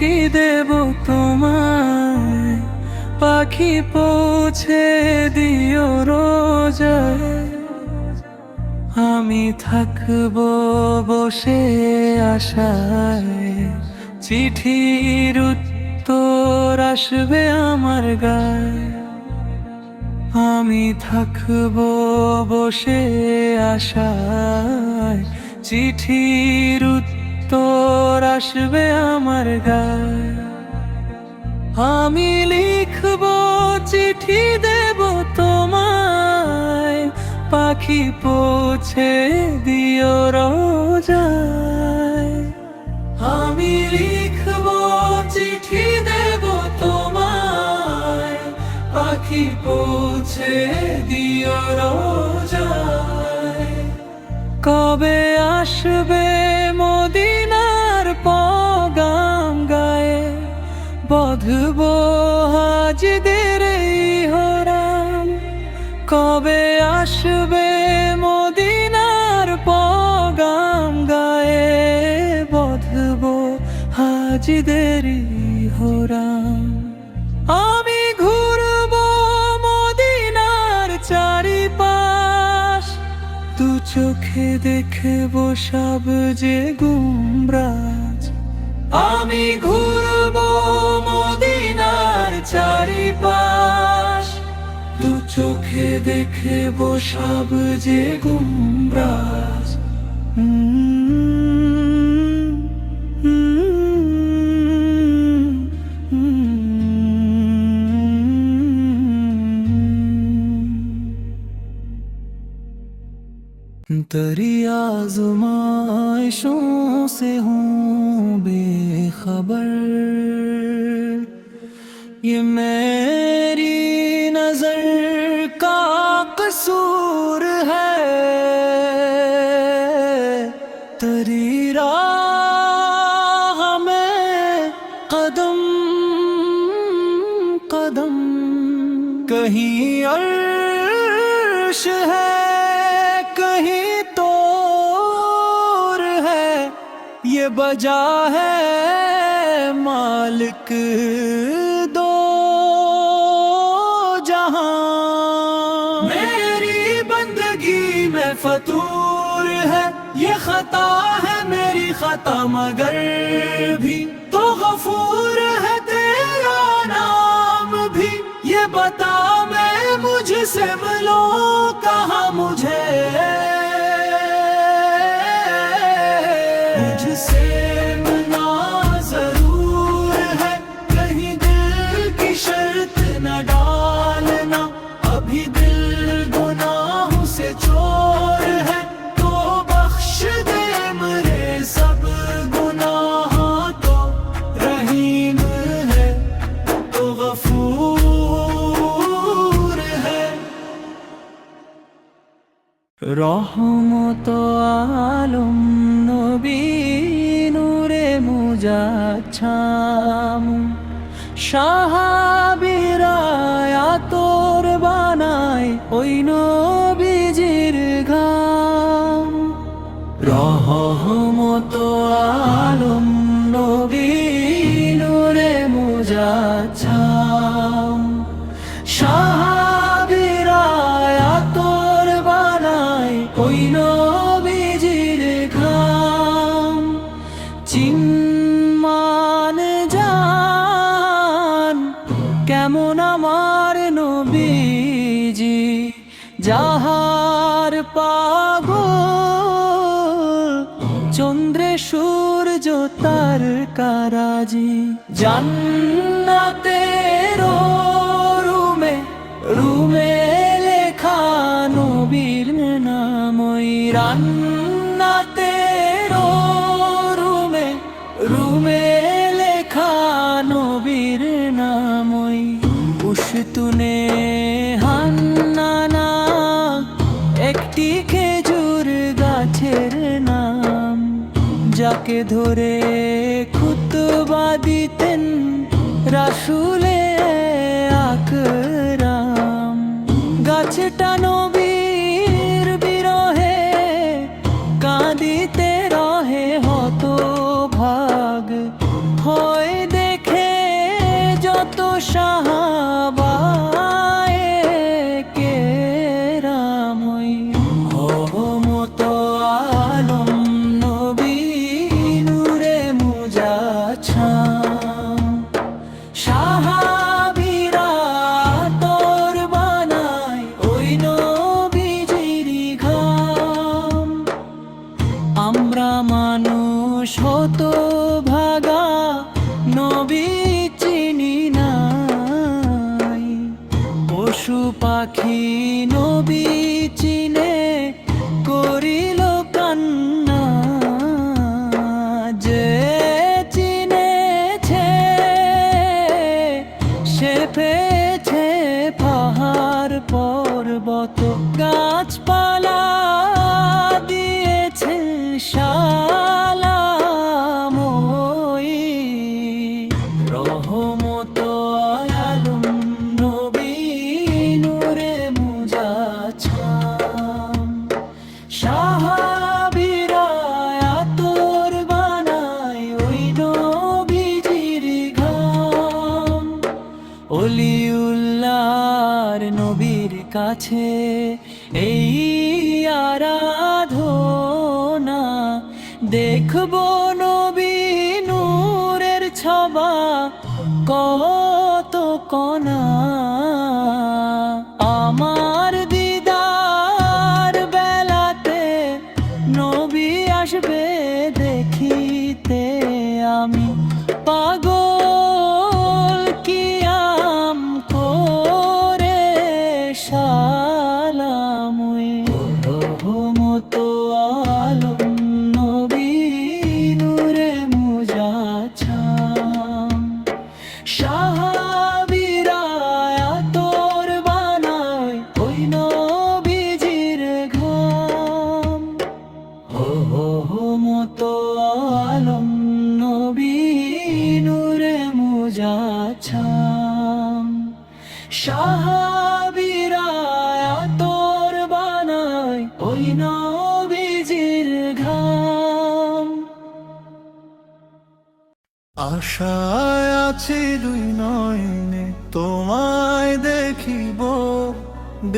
চিঠি দেব তোমায়, পাখি পৌঁছে দিও রোজায়। আমি থাকবো বসে আশায়, চিঠির উত্তর আসবে আমার গায়ে। আমি থাকবো বসে আশায়, চিঠির উত্তর আসবে আমার গায়ে। আমি লিখবো চিঠি দেব তোমায়, পাখি পৌঁছে দিও রোজায়। আমি লিখবো চিঠি দেব তোমায়, পাখি পৌঁছে দিও রোজায়। কবে আসবে মদিনার পগাম গায়ে, বঁধবো হাজিদের এই হরাম। কবে আসবে মদিনার পগাম গায়ে, বঁধবো হাজিদের এই হরাম। আমি ঘুরবো মদিনার চারিপাশ, দু চোখে দেখবো সব যে গুমরাজ। আমি ঘুরবো মদিনার চারিপাশ, দু চোখে দেখবো সব যে গুমরাজ। तेरी आज़माइशों से हूँ बेखबर, ये मेरी नजर का कसूर है। तेरी राह में कदम कदम, कहीं अर्श है कहीं तोर है, ये बजा है मालिक दो जहां। मेरी बंदगी में फतूर है, ये खता है मेरी खता मगर भी तो गफूर है तेरा नाम भी। ये बता मैं मुझसे मिलो कहाँ मुझे, मुझसे मिलना जरूर है। कहीं दिल की शर्त न डालना, अभी दिल गुनाहों से चोर है। तो बख्श दे मेरे सब गुनाह, तो रहीम है तो गफूर है। रहमत आलम नबी नूरे मुजाच्छাম, সাহাবীরা আতর বানায় ওই নবীজির ঘাম। রহমত আলম নবী নূরে মুজাচ্ছাম, সাহাবীরা আতর বানায় ওই নবীজির ঘাম। চিম্মান জান কেমন আমার নবীজি, যাহার পাগল চন্দ্রে সূর্য তার কারাজি। জান্নাতের রুমে রুমে লেখা নবীর নাম, ওই রান্নাতের রুমে রুমে লেখা নবীর নাম, ওই পুশতুনে হান্নানা একটি খেজুর গাছের নাম। যাকে ধরে খুতবা দিতেন রাসূলে আকরাম। গাছটা নবীর বিরহে কাঁদিতে রহে হতভাগ, হয় সাহাবায়ে কেরামই মত আলম নবী নূরে মুজাচ্ছাম সাহাবীরা তোর বানায় ওই নবীজির ঘাম আমরা মানুষ হত ভাগা নবী চিনি নাই পশু পাখি নবী চিনে করিল কান্না যে চিনেছে সে পেয়েছে পাহাড় পর্বত গাছপালা দিয়েছে সালাম ওই রহমত আলম নবী নূরে মুজাচ্ছাম সাহাবীরা তোর বানায় ওই নবীজির ঘাম অলিউল্লাহর নবীর কাছে এই আরাধনা দেখবো নবী নূরের ছবা কত কণা আমার দিদার বেলাতে নবী আসবে দেখিতে আমি পাগল কিয়াম করে সালাম রহমত আলম নবী নূরে মুজাচ্ছাম সাহাবীরা তোর বানায় ওই নবীজির ঘাম রহমত আলম নবী নূরে মুজাচ্ছাম সাহাবীরা তোর বানায় ওই নবীজির ঘাম আশায় আছি দুই নয়নে তোমায় দেখিব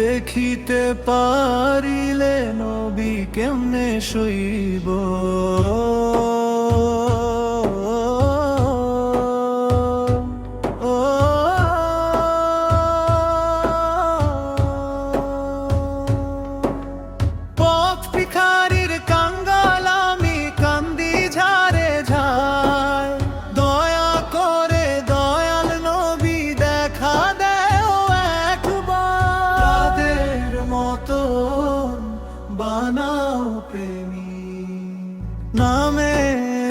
দেখিতে পারিলে নবী কেমনে সইব পথ ভিখারির কাঙ্গাল আমি কান্দি ঝারে ঝায় দয়া করে দয়াল নবী দেখা দেও একবার তাদের মতো বানাও প্রেমী নামে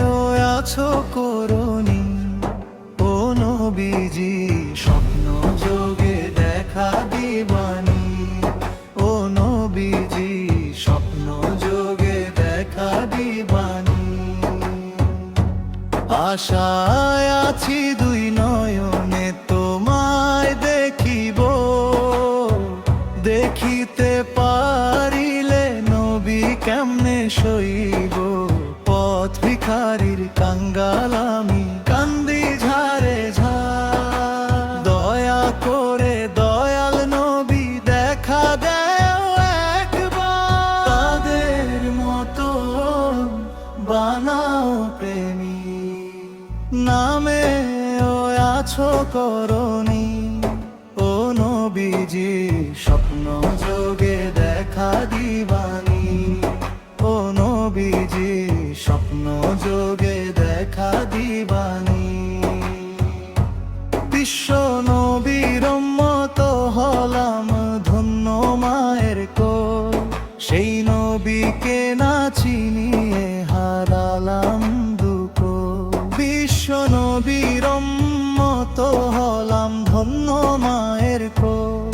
ও আছো করুণী ও নবীজি স্বপ্ন যোগে দেখা দিবানী ও নবীজি স্বপ্ন যোগে দেখা দিবানী আশায় আছি দুই নয়নে তোমায় দেখিব দেখিতে পারিলে নবী কেমনে সইব পথ ভিখারির কাঙ্গাল আমি কান্দি ঝারে ঝার দয়া করে দয়াল নবী দেখা দেও একবার তাদের মতো বানাও প্রেমী নামে ও আছো করুণী ও নবীজি স্বপ্ন যোগে দেখা দিবানী ও নবীজি স্বপ্ন যোগে দেখা দিবানী বিশ্ব নবীর উম্মত হলাম ধন্য মায়ের কোল সেই নবীকে না চিনিয়ে হারালাম দুঃখ বিশ্ব নবীর উম্মত হলাম ধন্য মায়ের কোল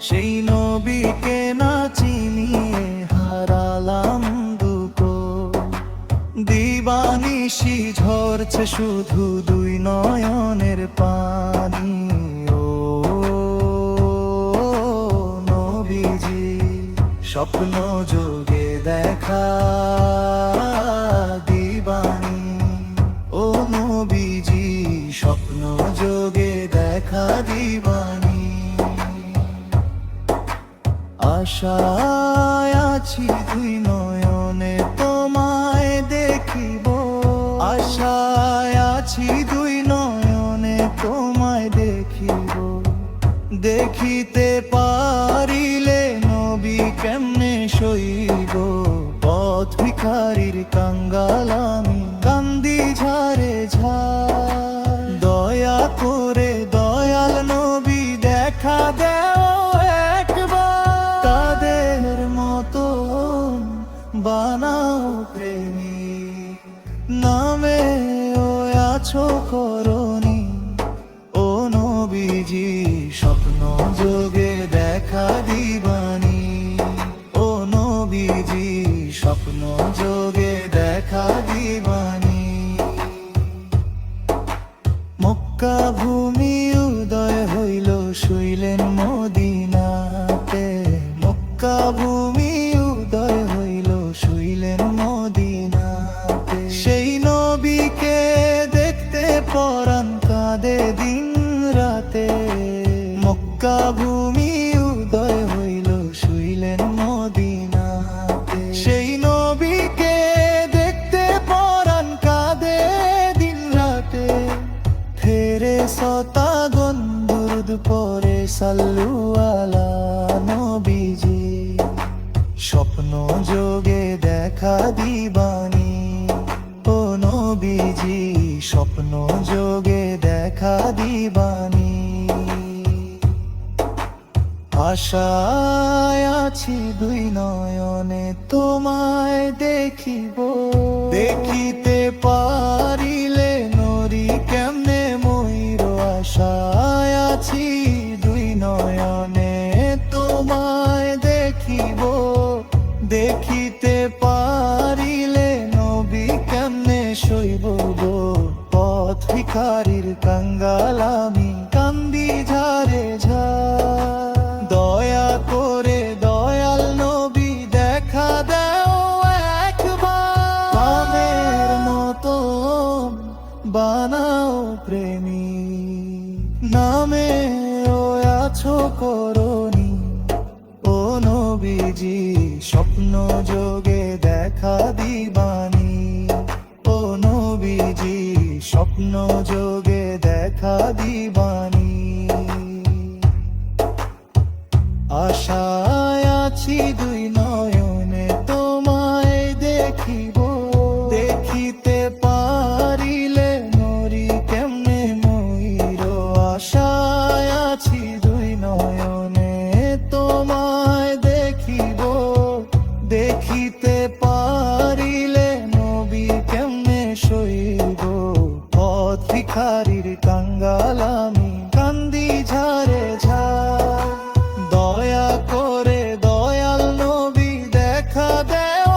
সেই নবীকে না চিনিয়ে হারালাম দুঃখ দিবানিশি ঝরছে শুধু দুই নয়নের পানি ও নবীজি স্বপ্ন যোগে দেখা দিবানী ও নবীজি স্বপ্ন যোগে দেখা দেখা দিবানি। আশায় আছি দুই নয়নে তোমায় দেখিব, আশায় আছি দুই নয়নে তোমায় দেখিব। দেখিতে পারিলে নবী কেমনে সইব, পথ ভিখারির কাঙ্গাল আমি কান্দি ঝারে ঝার। দয়া করে দয়াল নবী দেখা দেও একবার, তাদের মতো বানাও প্রেমিক, নামে ও আছো করনি। ও নবীজি স্বপ্ন যোগে দেখা দিবানি, ও নবীজি স্বপ্ন যোগে দেখা দিবানি। মক্কা ভূমি উদয় হইল শুইলেন মদিনাতে, মক্কা ভূমি উদয় হইল শুইলেন মদিনাতে। সেই নবীকে দেখতে পরাণ কাঁদে দিন রাতে, মক্কা ভূমি উদয় হইল শুইলেন মদিনাতে। সেই নবীকে দেখতে পরাণ কাঁদে দিন রাতে। ফেরেশতা গন্ধুরদ পরে সাল্লু আলা নবীজি, স্বপ্ন যোগে দেখা দিবানি। ও নবীজি স্বপ্ন যোগে দেখা দিবানি। আশায় আছি দুই নয়নে তোমায় দেখিব, দেখিতে পারিলে নরি কেমনে ময়ূর। আশায় আছি দুই নয়নে তোমায় দেখিব, দেখিতে পারিলে নবী কেমনে সইব গো। পথ ভিখারির কাঙ্গাল আমি কান্দি ঝারে ঝার। দয়া করে দয়াল নবী দেখা দেও একবার, পামের মতো বানাও প্রেমিক, নামে ও আছো করনি। ও নবীজি স্বপ্ন যোগে দেখা দিবানি, ও নবীজি স্বপ্ন যোগে দেখা দিবানি। আশায় আছি দুই নয়নে তোমায় দেখিব, দেখিতে পারিলে নরি কেমনে ময়ূর। আশায় আছি দুই নয়নে তোমায় দেখিব, দেখিতে পারিলে নবী কেমনে সইব। পথ ভিখারির কাঙ্গাল আমি কান্দি ঝারে ঝার। দয়া করে দয়াল নবী দেখা দেও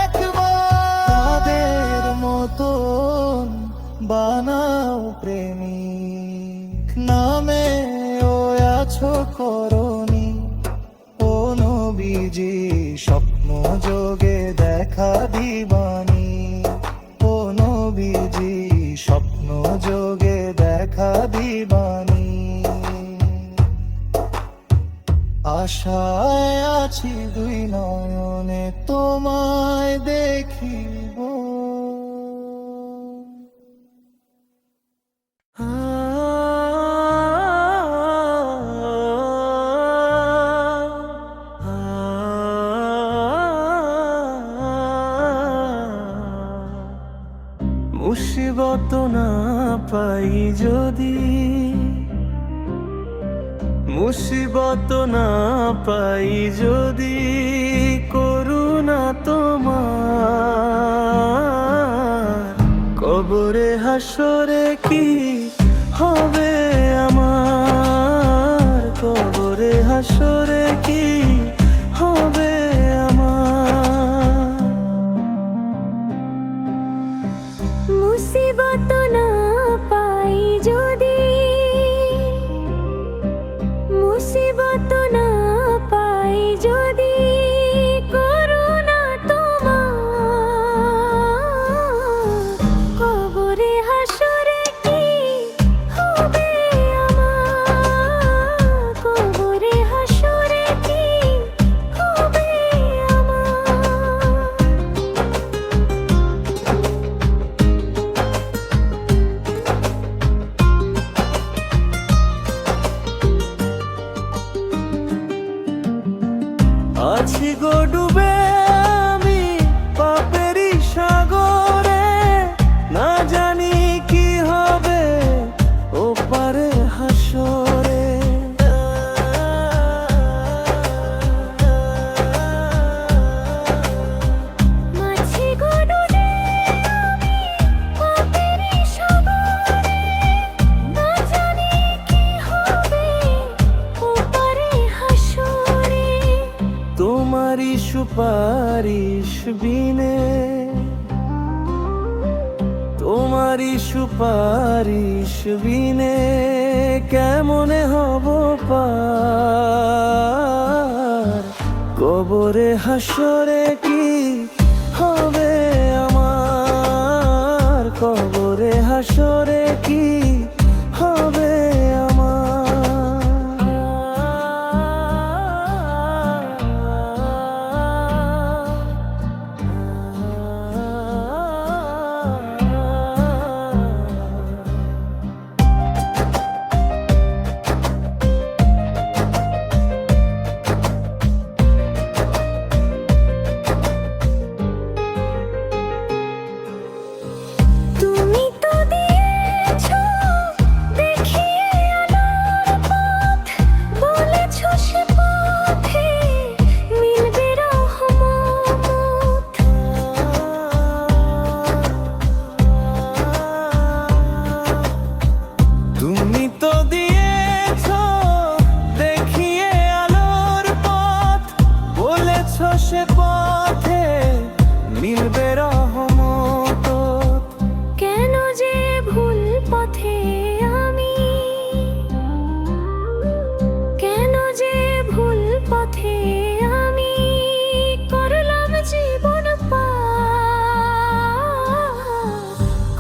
একবার, তাদের মতন বানাও প্রেমিক, নামে ও আছো করনি। ও নবীজি স্বপ্ন যোগে দেখা দিবানি, ও নবীজি স্বপ্ন যোগে দেখা দিবানি। আশায় আছি দুই নয়নে তোমায় দেখিব। মুসিবত না পাই যদি, মুসিবত না পাই যদি, করুণা তোমার। কবরে হাসরে কি হবে আমার, কবরে হাসরে কি হবে আমার। মুসিবত না পাই যদি, মুসিবত না পাই যদি, করুণা তোমার। কবরে হাসরে কি হবে আমার। সুপারিশ বিনে, তোমারই সুপারিশ বিনে কেমনে হব পার। কবরে হাসরে কি হবে আমার, কবরে হাসরে কি হবে তুমি তো দিয়েছো দেখিয়ে আলোর পথ, বলেছো সে পথে মিলবে রহমত। তুমি তো দিয়েছো দেখিয়ে আলোর পথ, বলেছো সে পথে মিলবে রহমত। কেন যে ভুল পথে আমি, কেন যে ভুল পথে আমি করলাম জীবন পার।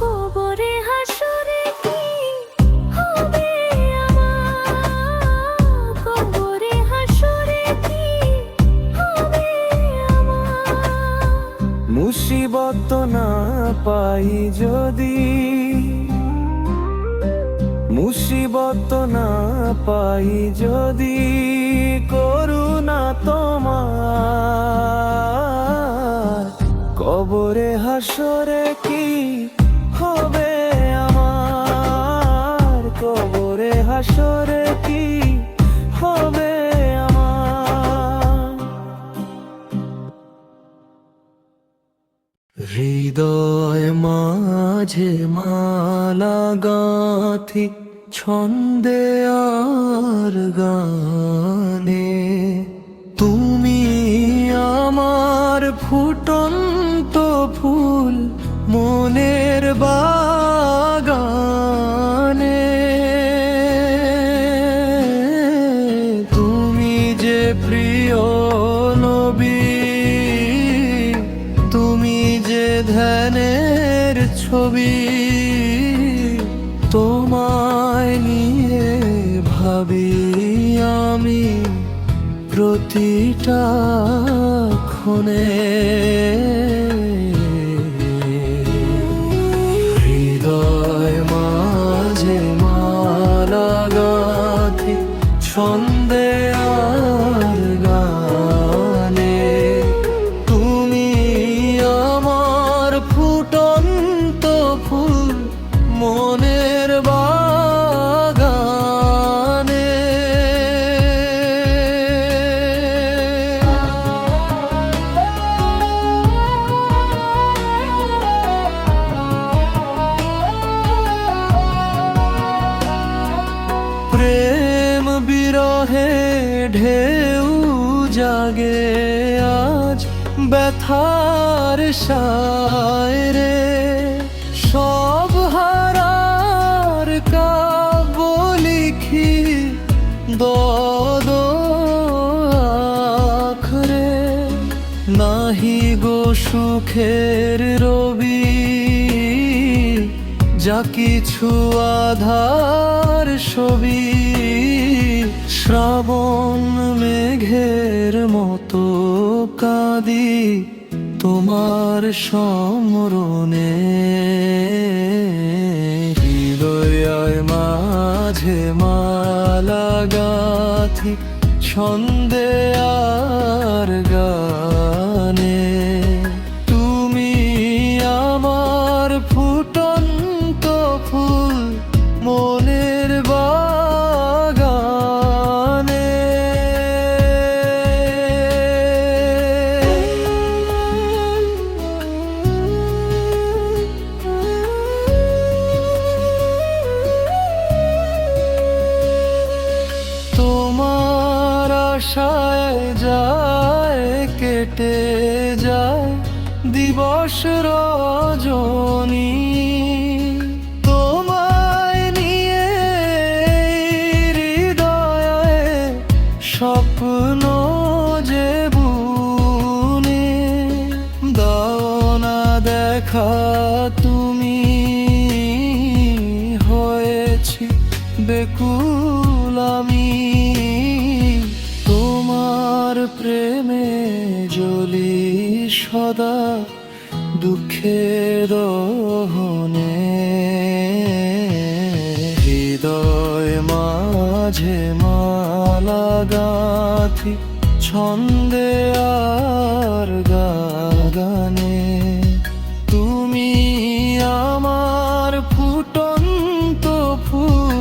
কবরে হাসরে কি হবে আমার, কবরে হাসরে কি হবে আমার। মুসিবত না পাই যদি, মুসিবত না পাই যদি করুণা তোমার। কবরে হাসরে কি হবে আমার, কবরে হাসরে কি হবে আমার। হৃদয় মাঝে মালা গাঁথি ছন্দে আর গানে, তুমি আমার ফুটন্ত ফুল মনের বাগানে। তুমি যে প্রিয় নবী, তুমি যে ধ্যানের ছবি, তোমায় নিয়ে ভাবি আমি প্রতিটা ক্ষণে। হৃদয় মাঝে মালা গাঁথি ছন্দে আর গানে, তুমি আমার ফুটন্ত ফুল মনের বাগানে। প্রেম বিরহে ঢেউ জাগে আজ ব্যথার সায়রে, সব হারার কাব্য লিখি দোদ আখরে। নাহি গো সুখের রবি, যা কিছু আধার ছবি, শ্রাবণ মেঘের মতো কাঁদি তোমার সমরণে। হৃদয় মাঝে মালা গাঁথি ছন্দে আর গানে, তুমি আমার ফুটন্ত ফুল মনের বাগানে। তোমার আশায় যায় কে কেটে যায় দিবস রজনী, তোমায় নিয়ে হৃদয়ে স্বপ্ন যে বুনে, দাও না দেখা তুমি, হয়েছি বেকুল আমি, তোমার প্রেমে জ্বলি সদা দুঃখের দহনে, হৃদয় মাঝে মালা গাঁথি ছন্দে আর গানে, তুমি আমার ফুটন্ত ফুল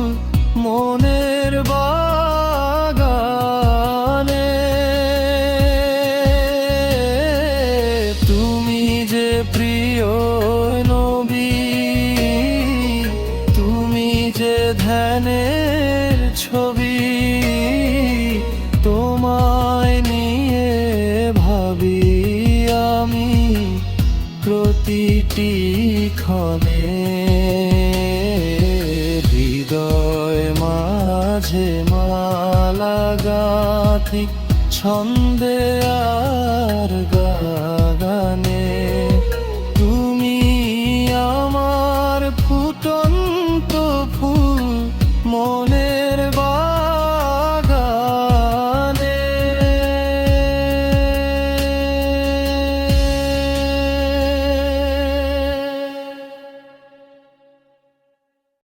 মনের বাগানে, তুমি যে প্রিয় নবী, তুমি যে ধ্যানের ছবি, তোমায় নিয়ে ভাবি আমি প্রতিটি ক্ষণে, হৃদয় মাঝে মালা গাঁথি ছন্দে আর